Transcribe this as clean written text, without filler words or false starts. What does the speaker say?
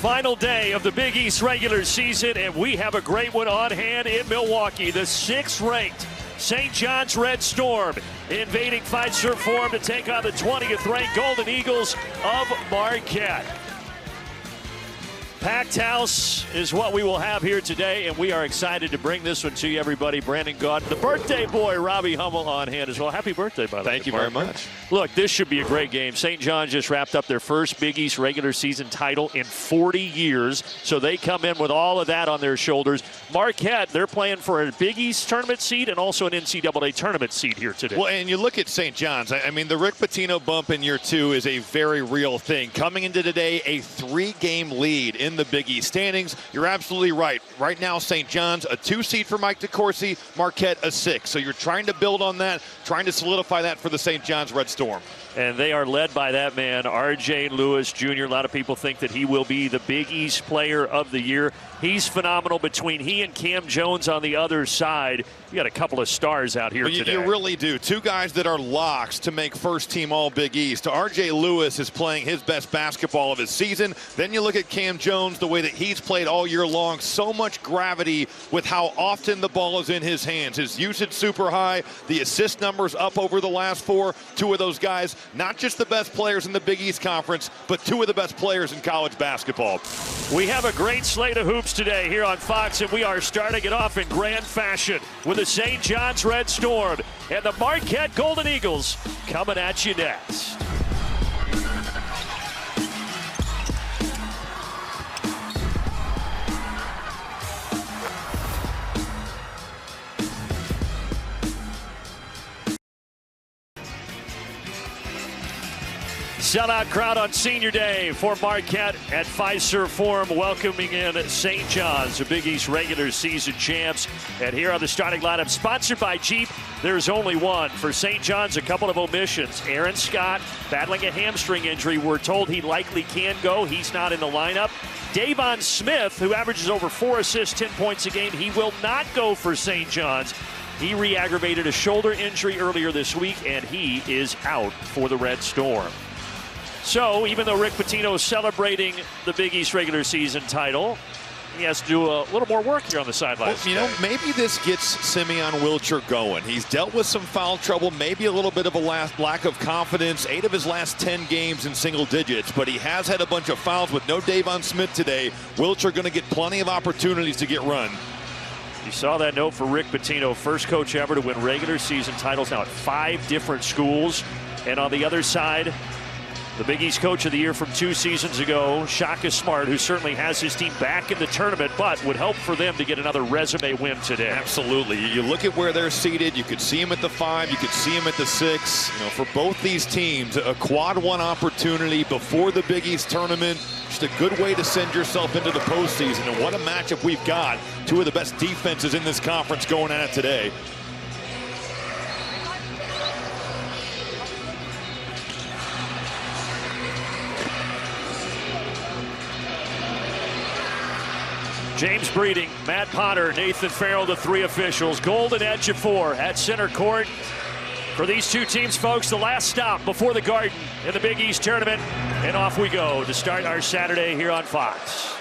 Final day of the Big East regular season, and we have a great one on hand in Milwaukee. The 6th-ranked St. John's Red Storm invading Fiserv Forum to take on the 20th-ranked Golden Eagles of Marquette. Packed house is what we will have here today, and we are excited to bring this one to you, everybody. Brandon Gaudin, the birthday boy, Robbie Hummel on hand as well. Happy birthday, by the way. Thank you very much. Look, this should be a great game. St. John's just wrapped up their first Big East regular season title in 40 years, so they come in with all of that on their shoulders. Marquette, they're playing for a Big East tournament seed and also an NCAA tournament seed here today. Well, and you look at St. John's. I mean, the Rick Pitino bump in year 2 is a very real thing. Coming into today, a 3-game lead in the Big East standings. You're absolutely right. Right now, St. John's, a 2 seed for Mike DeCourcy, Marquette, a 6. So you're trying to build on that, trying to solidify that for the St. John's Red Storm. And they are led by that man, R.J. Lewis Jr. A lot of people think that he will be the Big East Player of the Year. He's phenomenal. Between he and Cam Jones on the other side, you got a couple of stars out here today. You really do. 2 guys that are locks to make first-team All-Big East. R.J. Lewis is playing his best basketball of his season. Then you look at Cam Jones, the way that he's played all year long. So much gravity with how often the ball is in his hands. His usage super high. The assist numbers up over the last 4. 2 of those guys, not just the best players in the Big East Conference, but 2 of the best players in college basketball. We have a great slate of hoops today here on Fox, and we are starting it off in grand fashion with the St. John's Red Storm and the Marquette Golden Eagles coming at you next. Sellout crowd on senior day for Marquette at Fiserv Forum, welcoming in St. John's, the Big East regular season champs. And here are the starting lineup, sponsored by Jeep. There's only one. For St. John's, a couple of omissions. Aaron Scott battling a hamstring injury. We're told he likely can go. He's not in the lineup. Davon Smith, who averages over 4 assists, 10 points a game, he will not go for St. John's. He re-aggravated a shoulder injury earlier this week, and he is out for the Red Storm. So, even though Rick Pitino is celebrating the Big East regular season title, he has to do a little more work here on the sidelines. Well, you know, maybe this gets Simeon Wilcher going. He's dealt with some foul trouble, maybe a little bit of a lack of confidence. 8 of his last 10 games in single digits, but he has had a bunch of fouls with no Davon Smith today. Wilcher going to get plenty of opportunities to get run. You saw that note for Rick Pitino, first coach ever to win regular season titles now at 5 different schools. And on the other side, the Big East Coach of the Year from 2 seasons ago, Shaka Smart, who certainly has his team back in the tournament, but would help for them to get another resume win today. Absolutely. You look at where they're seated. You could see them at the 5. You could see them at the 6. You know, for both these teams, a quad 1 opportunity before the Big East tournament. Just a good way to send yourself into the postseason. And what a matchup we've got. 2 of the best defenses in this conference going at it today. James Breeding, Matt Potter, Nathan Farrell, the 3 officials. Golden Edge at 4 at center court. For these 2 teams, folks, the last stop before the Garden in the Big East tournament. And off we go to start our Saturday here on Fox.